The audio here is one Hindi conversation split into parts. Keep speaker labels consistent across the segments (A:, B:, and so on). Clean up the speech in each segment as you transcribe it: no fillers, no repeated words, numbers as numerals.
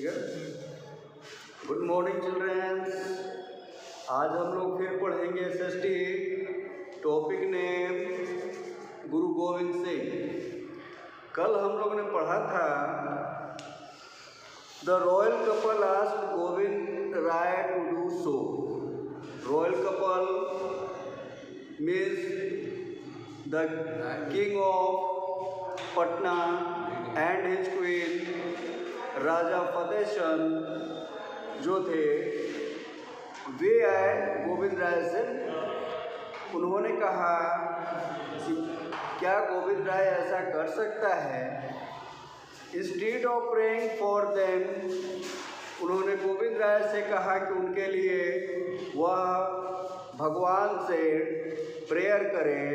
A: ठीक है। Good morning childrens. आज हम लोग फिर पढ़ेंगे एसएसटी। टॉपिक नेम गुरु गोविंद सिंह। कल हम लोग ने पढ़ा था the royal couple asked Govind Rai to do so. Royal couple means the king of Patna and his queen Raja Fateh Chand जो थे वे आए गोविंद राय से। उन्होंने कहा कि क्या गोविंद राय ऐसा कर सकता है। Instead of praying for them, उन्होंने गोविंद राय से कहा कि उनके लिए वह भगवान से प्रेयर करें।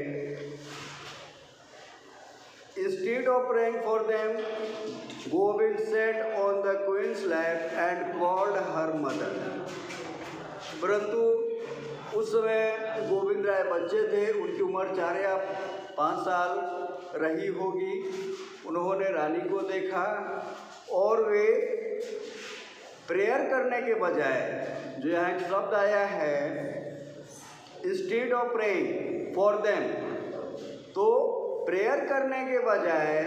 A: Instead of praying for them, Govind sat on the queen's lap and called her mother. परंतु उस समय गोविंद राय बच्चे थे, उनकी उम्र 4 या 5 साल रही होगी। उन्होंने रानी को देखा और वे प्रेयर करने के बजाय, जो यहाँ एक शब्द आया है instead of praying for them, तो प्रेयर करने के बजाय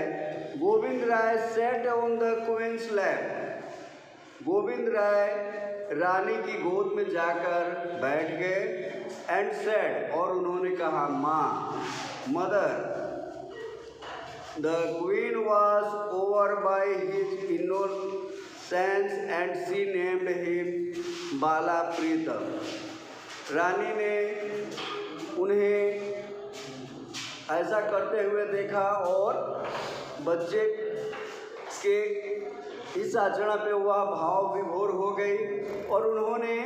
A: Govind Rai sat on the queen's lap, Govind Rai रानी की गोद में जाकर बैठ गए। एंड सेड, और उन्होंने कहा माँ, mother, the queen was over by his innocence and she named him Bala Pritam. रानी ने उन्हें ऐसा करते हुए देखा और बच्चे के इस आचरण पे वह भाव विभोर हो गई और उन्होंने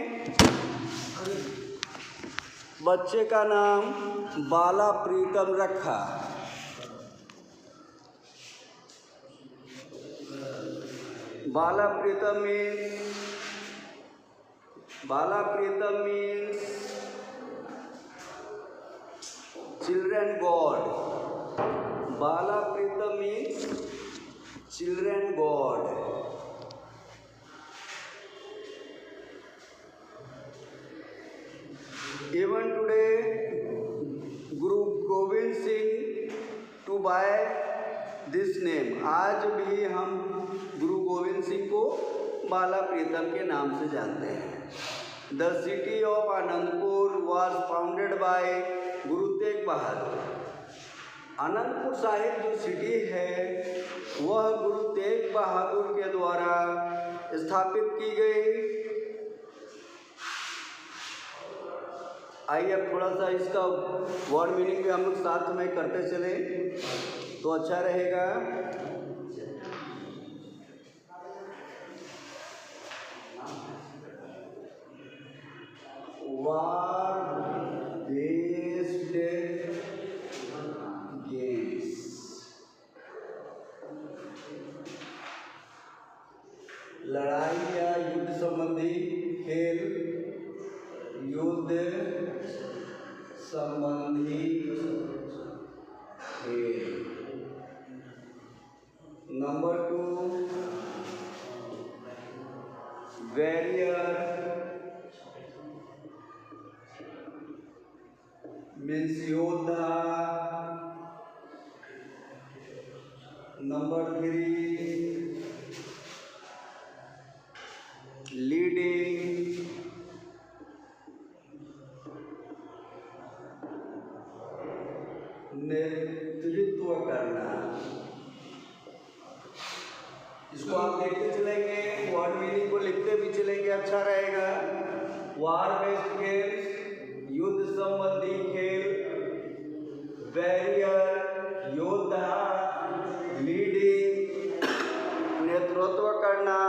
A: बच्चे का नाम बाला प्रीतम रखा। Bala Pritam means children god. Bala Pritam means children god. Even today Guru Govind Singh to by this name, आज भी हम गुरु गोविंद सिंह को बाला प्रीतम के नाम से जानते हैं। The city of Anandpur was founded by Guru Tegh Bahadur. Anandpur Sahib जो सिटी है वह गुरु तेग बहादुर के द्वारा स्थापित की गई। आइए अब थोड़ा सा इसका वर्ड मीनिंग भी हम लोग साथ में करते चले तो अच्छा रहेगा। वार बेस्ड गेम्स, लड़ाई या युद्ध संबंधी खेल, युद्ध संबंधी खेल। नंबर 2 वॉरियर मीन्स योद्धा। नंबर 3 लीडिंग, नेतृत्व करना। इसको आप देखते चलेंगे, वर्ड मीनिंग को लिखते भी चलेंगे, अच्छा रहेगा। वार बेस्ड गेम्स, युद्ध संबंधी खेल, वॉरियर योद्धा, लीडिंग नेतृत्व करना,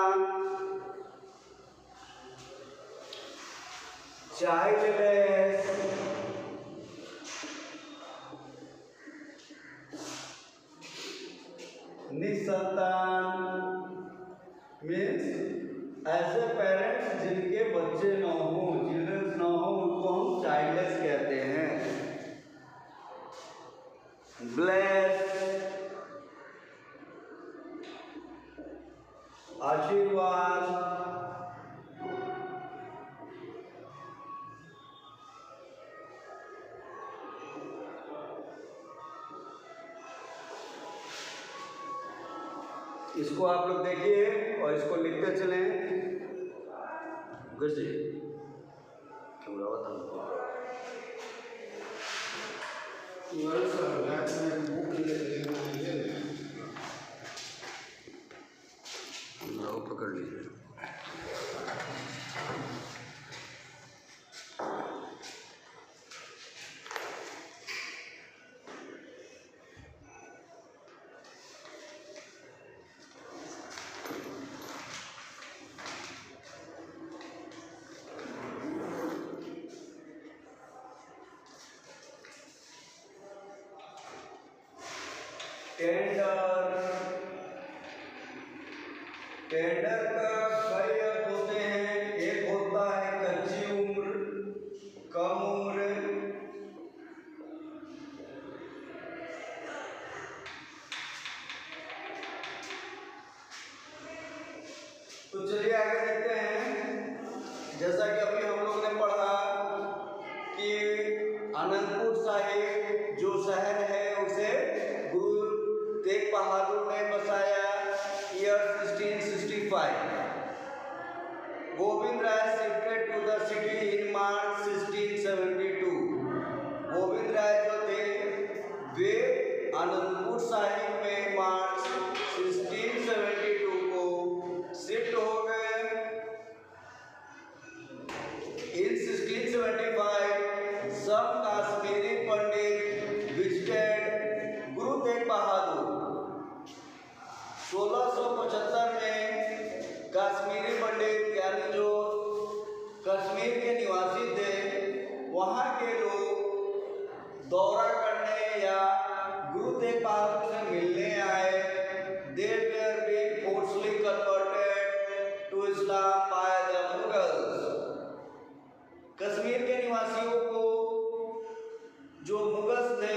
A: चाइल्डलेस निसंतान मीन्स ऐसे पेरेंट्स जिनके बच्चे न हो, चिल्ड्रंस न हो, उनको हम चाइल्डलेस कहते हैं। ब्लेस, आशीर्वाद, इसको आप लोग देखिए और इसको लिखते चलें। कैसे थोड़ा बता पकड़ लीजिए। टेंडर का कई अर्थ होते हैं। एक होता है कच्ची उम्र, कम उम्र, तो चलिए आगे देखते हैं। जैसा कि अभी हम लोग ने पढ़ा कि आनंदपुर साहिब जो शहर है उसे गुरु तेग बहादुर ने बसाया year 1665। Govind Rai shifted to the city in March 1672। Govind Rai जो थे वे आनंदपुर साहिब में मार्च 1672 को शिफ्ट हो गए। In 1675 some Kashmiri Pandit visited Guru Tegh Bahadur. 1675 में कश्मीरी पंडित यानी जो कश्मीर के निवासी थे वहाँ के लोग दौरा करने या गुरु तेग बहादुर से मिलने आए। They were being forcibly converted to Islam by the Mughals। Kashmir के निवासियों को जो मुगल्स थे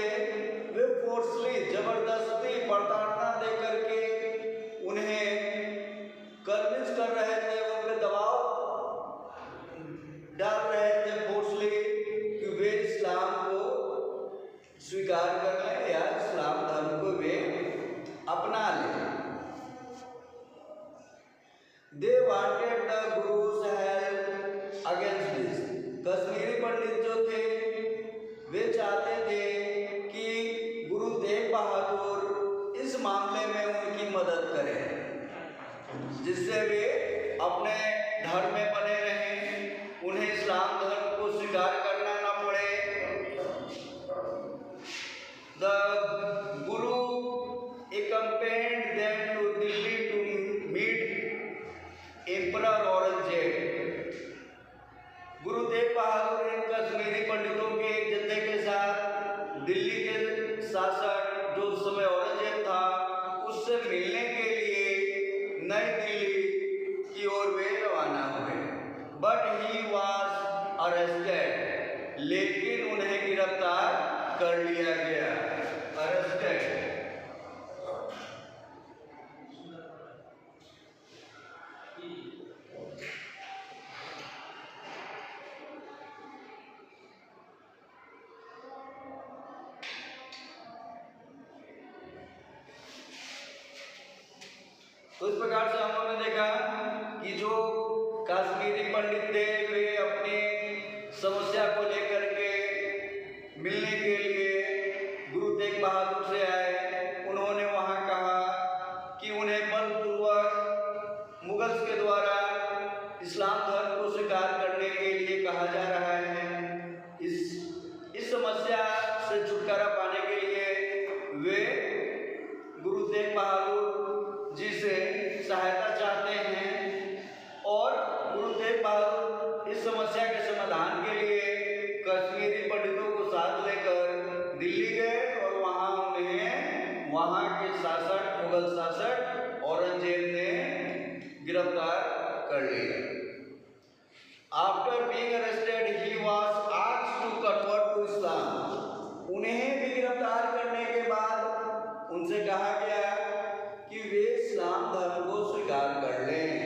A: वे फोर्सली जबरदस्ती प्रताड़ना दे करके उन्हें कन्विंस कर रहे थे, उन पर दबाव डाल रहे थे फोर्सली कि वे इस्लाम को स्वीकार कर लें या इस्लाम धर्म को वे अपना लें। They wanted the Guru's help against this। Kashmiri पंडित जो थे वे चाहते थे कि गुरु तेग बहादुर इस मामले में उनकी मदद करें जिससे वे अपने धर्म में बने रहें, उन्हें इस्लाम धर्म को स्वीकार करना न पड़े। The Guru accompanied them to Delhi to meet Emperor Aurangzeb. Guru Tegh Bahadur इन कश्मीरी पंडितों के एक जत्थे के साथ दिल्ली के शासक जो उस समय औरंगजेब था उससे मिलने के लिए नई दिल्ली की ओर वे रवाना हुए। बट ही वॉज अरेस्टेड, लेकिन उन्हें गिरफ्तार कर लिया गया। अरेस्टेड। तो इस प्रकार से हम लोगों ने देखा कि जो कश्मीरी पंडित थे वे अपनी समस्या को लेकर के मिलने के लिए गुरु तेग बहादुर से आए। उन्होंने वहां कहा कि उन्हें बलपूर्वक मुगल्स के द्वारा इस्लाम धर्म को स्वीकार करने के लिए कहा जा रहा है। इस समस्या से छुटकारा पाने के लिए वे गुरु तेग बहादुर जी से सहायता चाहते हैं और गुरु तेग बहादुर इस समस्या के समाधान के लिए कश्मीरी पंडितों को साथ लेकर दिल्ली गए और वहाँ के शासक मुगल शासक औरंगजेब ने गिरफ्तार कर लिया। After being arrested he was asked to convert to Islam. उन्हें भी गिरफ्तार करने के बाद उनसे कहा गया कि वे इस्लाम धर्म को स्वीकार कर लें।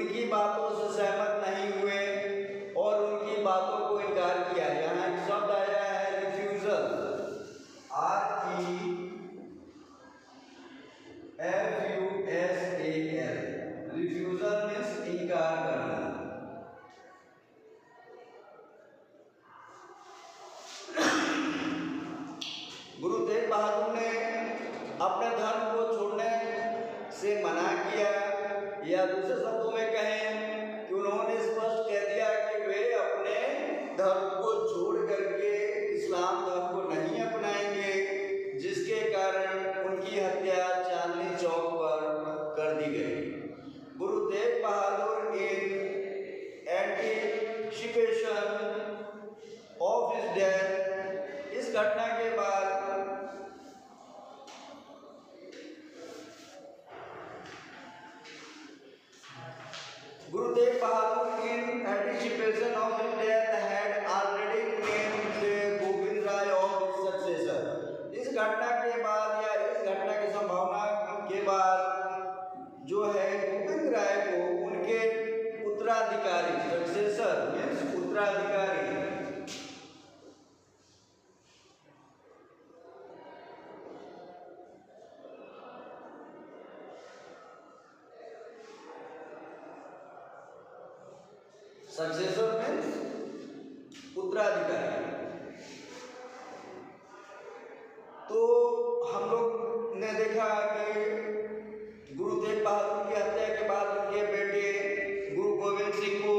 A: उनकी बातों से सहमत नहीं हुए और उनकी बातों को इनकार किया। यहाँ एक शब्द आया है रिफ्यूजल, REFUSAL, रिफ्यूजल मीन्स इनकार करना। गुरु तेग बहादुर ने अपने धर्म को छोड़ने से मना किया, या दूसरे शब्दों में कहें कि उन्होंने स्पष्ट कह दिया कि वे अपने धर्म को छोड़ करके इस्लाम धर्म को नहीं अपनाएंगे, जिसके कारण उनकी हत्या चांदनी चौक पर कर दी गई। गुरु तेग बहादुर इन एंटीसिपेशन ऑफ हिज डेथ, इस घटना के बाद Guru Tegh Bahadur in anticipation of his death had already named Govind Rai of his successor। इस घटना के बाद या इस घटना की संभावना के बाद जो है गोविंद राय को उनके उत्तराधिकारी, सक्सेसर मीन्स उत्तराधिकारी, सक्सेसर मीन्स उत्तराधिकारी। तो हम लोग ने देखा कि गुरु तेग बहादुर की हत्या के बाद उनके बेटे गुरु गोविंद सिंह को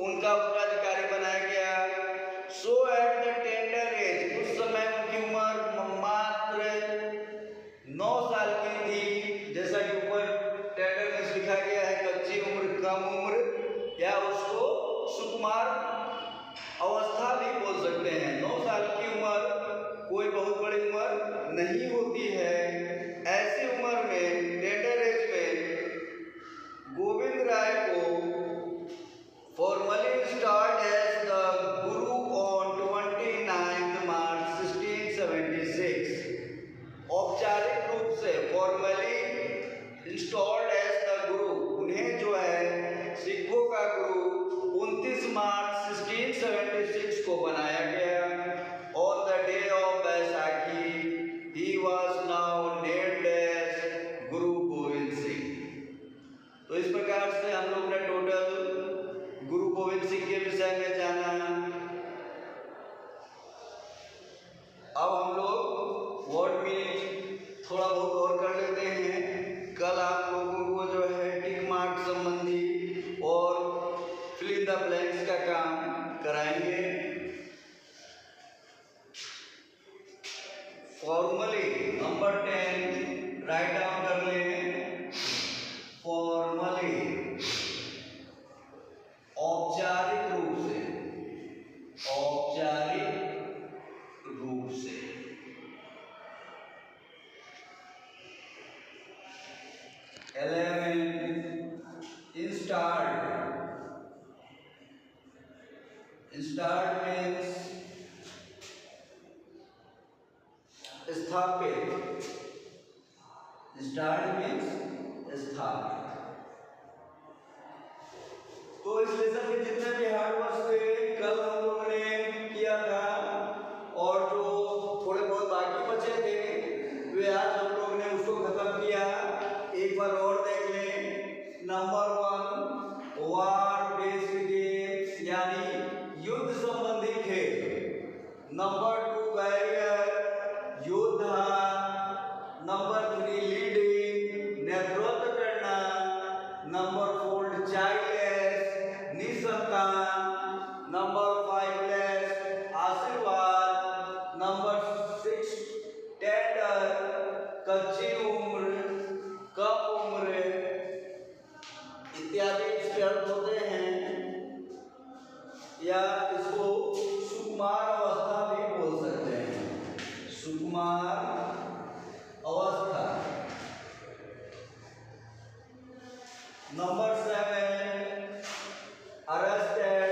A: उनका उत्तराधिकारी बनाया गया। सो एट द टेंडर एज, उस समय उनकी उम्र मात्र 9 साल की थी। जैसा कि ऊपर टेंडर में लिखा गया है, कच्ची उम्र, कम उम्र, या उसको सुकुमार अवस्था भी बोल सकते हैं। 9 साल की उम्र कोई बहुत बड़ी उम्र नहीं होती है। ऐसी उम्र में, टेंडर एज में, गोविंद राय को formally installed as the Guru on 29 मार्च 1676। औपचारिक रूप से फॉर्मली इंस्टॉल्ड एज द गुरु, उन्हें जो है सिखों का गुरु 29 मार्च 1676 को बनाया गया। On the day of Baisakhi he was now named as Guru Govind Singh. तो इस प्रकार से हम लोग ने टोटल गुरु गोविंद सिंह के विषय में जाना। अब हम लोग वर्ड मीनिंग थोड़ा बहुत और कर लेते हैं। कल आप लोगों को जो है टिक मार्क संबंधी और फिल इन द ब्लैंक्स का काम कराएंगे। फॉर्मली नंबर 10 राइट डाउन कर लें। फॉर्मली, औपचारिक रूप से, औपचारिक रूप से। Installed means स्थापित। Installed means स्थापित। तो इस लेसन के जितने भी हार्ड वर्ड्स थे कल हम लोगों ने किया था, और जो थोड़े बहुत बाकी बचे थे वे आज हम लोग ने उसको खत्म किया। एक बार और देख लें। नंबर 1 वार बेस्ड गेम्स, यानी युद्ध संबंधी खेल। नंबर 2 बैरियर, योद्धा। नंबर 3 लीडिंग, नेतृत्व करना। नंबर 4 चाइल्डलेस, निसंतान। नंबर 5 लेस, आशीर्वाद। नंबर 6 टेंडर, कच्ची उम्र, कम उम्र इत्यादि इसके अर्थ होते हैं, या इसको सुकुमार अवस्था भी बोल सकते हैं। सुकुमार अवस्था। नंबर 7 अरेस्टेड,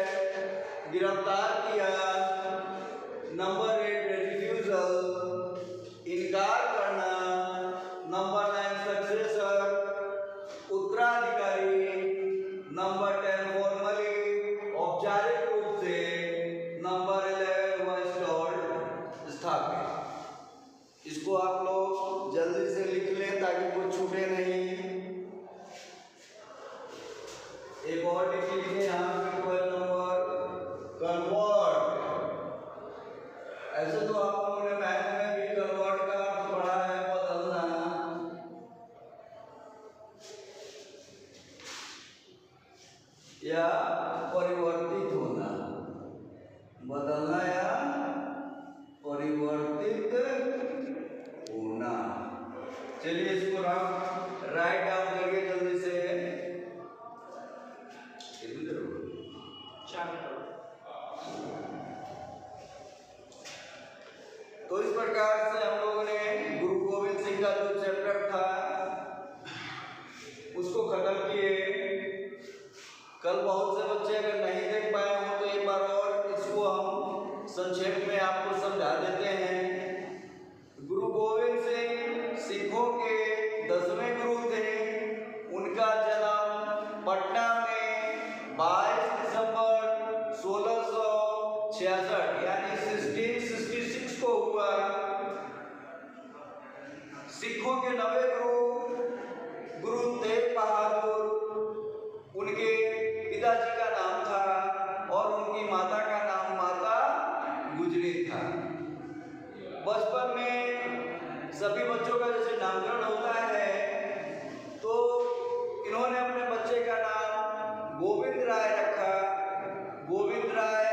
A: गिरफ्तार किया। नंबर 8 रिफ्यूजल, इनकार करना। नंबर 9 सक्सेसर, उत्तराधिकारी। स्थापित। इसको आप लोग जल्दी से लिख लें ताकि कुछ छूटे नहीं। एक और लिख लीजिए यहाँ पे 12 नंबर कन्वर्ट। ऐसे तो आप लोगों ने मैथ में भी कन्वर्ट का अर्थ पढ़ा है, बदलना या परिवर्तित होना, बदलना या परिवर्तित होना। चलिए इसको राइट डाउन करिए जल्दी से। तो इस प्रकार से हम लोगों ने गुरु गोविंद सिंह का जो चैप्टर था उसको खत्म किए। कल बहुत से बच्चे अगर नहीं देख पाए हो तो एक बार और इसको हम संक्षेप में आपको समझा देते हैं। गुरु गोविंद सिंह सिखों के 10वें गुरु थे। उनका जन्म पटना में 22 दिसंबर 1666 यानी 1666 को हुआ। सिखों के 9वें गुरु तेग बहादुर, उनके पिताजी का नाम था और उनकी माता का नाम माता गुजरी था। बचपन में सभी बच्चों का जैसे नामकरण होता है तो इन्होंने अपने बच्चे का नाम गोविंद राय रखा। गोविंद राय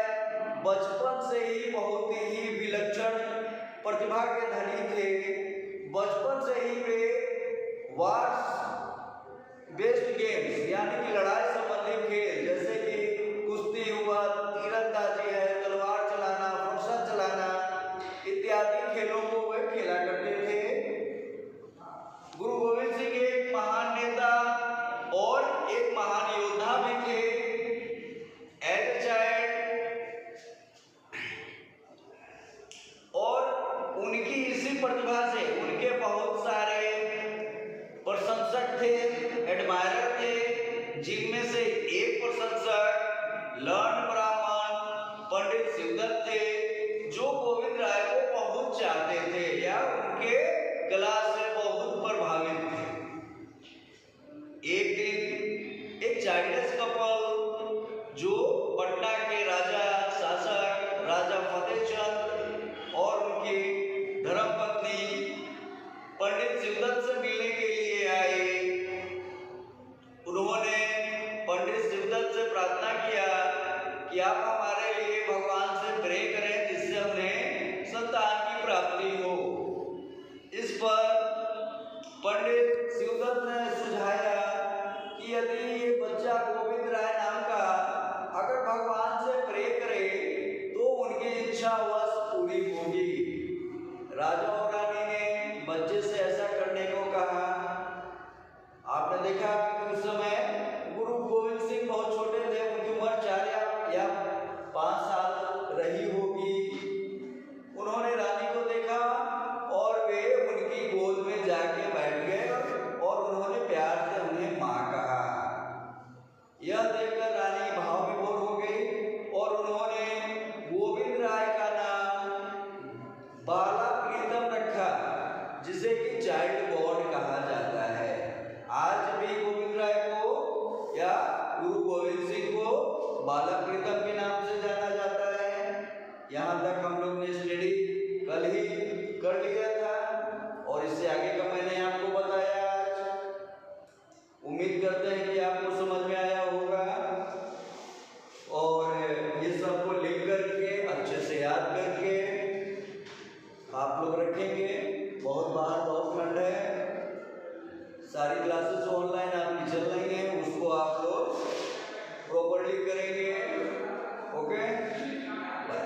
A: बचपन से ही बहुत ही विलक्षण प्रतिभा के धनी थे। बचपन से ही वे वार्स बेस्ड गेम्स यानी कि लड़ाई संबंधी खेल जैसे कि कुश्ती हुआ, तीरंदाजी है, तलवार चलाना, फरसा चलाना इत्यादि खेलों को वे खेला करते थे। गुरु गोविंद सिंह एक महान नेता और एक महान योद्धा भी थे। एज ए चाइल्ड और उनकी इसी प्रतिभा से उनके बहुत सारे प्रशंसक थे, एडमायरर थे, जिनमें से एक प्रशंसक लर्न ब्राह्मण पंडित शिवदत्त थे, जो गोविंद राय को बहुत चाहते थे या उनके कला से बहुत प्रभावित थे। एक दिन एक चाइल्डलेस कपल जो पटना के राजा शासक राजा फतेह चंद और उनकी धर्मपत्नी पंडित शिवदत्त से मिलने के लिए आए। उन्होंने पंडित शिवदत्त से प्रार्थना किया कि आप हमारे लिए भगवान से प्रे करें जिससे उन्हें संतान की प्राप्ति हो। इस पर पंडित शिवदत्त ने सुझाया कि यदि ये बच्चा गोविंद राय नाम का अगर भगवान से प्रे करे तो उनकी इच्छा वश पूरी होगी। राजा और रानी ने बच्चे से ऐसा करने को कहा। आपने देखा कि उस समय गुरु गोविंद सिंह बहुत छोटे थे, उनकी उम्र 4 या 5 साल रही होगी। उन्होंने रानी को देखा और वे उनकी गोद में जाके बैठ गए और उन्होंने प्यार से उन्हें माँ कहा। यह देखकर रानी भाव विभोर हो गई और उन्होंने गोविंद राय का नाम बाला प्रीतम रखा, जिसे कि चाइल्ड गॉड कहा जाता है। आज भी गोविंद राय को या गुरु गोविंद सिंह को बाला प्रीतम के नाम से जाना जाता है। यहाँ तक हम लोग ने स्टडी कल ही कर लिया था और इससे आगे का मैंने आपको बताया। उम्मीद करते हैं कि आपको समझ में आया होगा और ये सबको लिख करके अच्छे से याद करके आप लोग रखेंगे। बहुत बाहर बहुत ठंड है, सारी क्लासेस ऑनलाइन आपकी चल रही हैं, उसको आप लोग प्रॉपर्ली करेंगे। Okay, bye.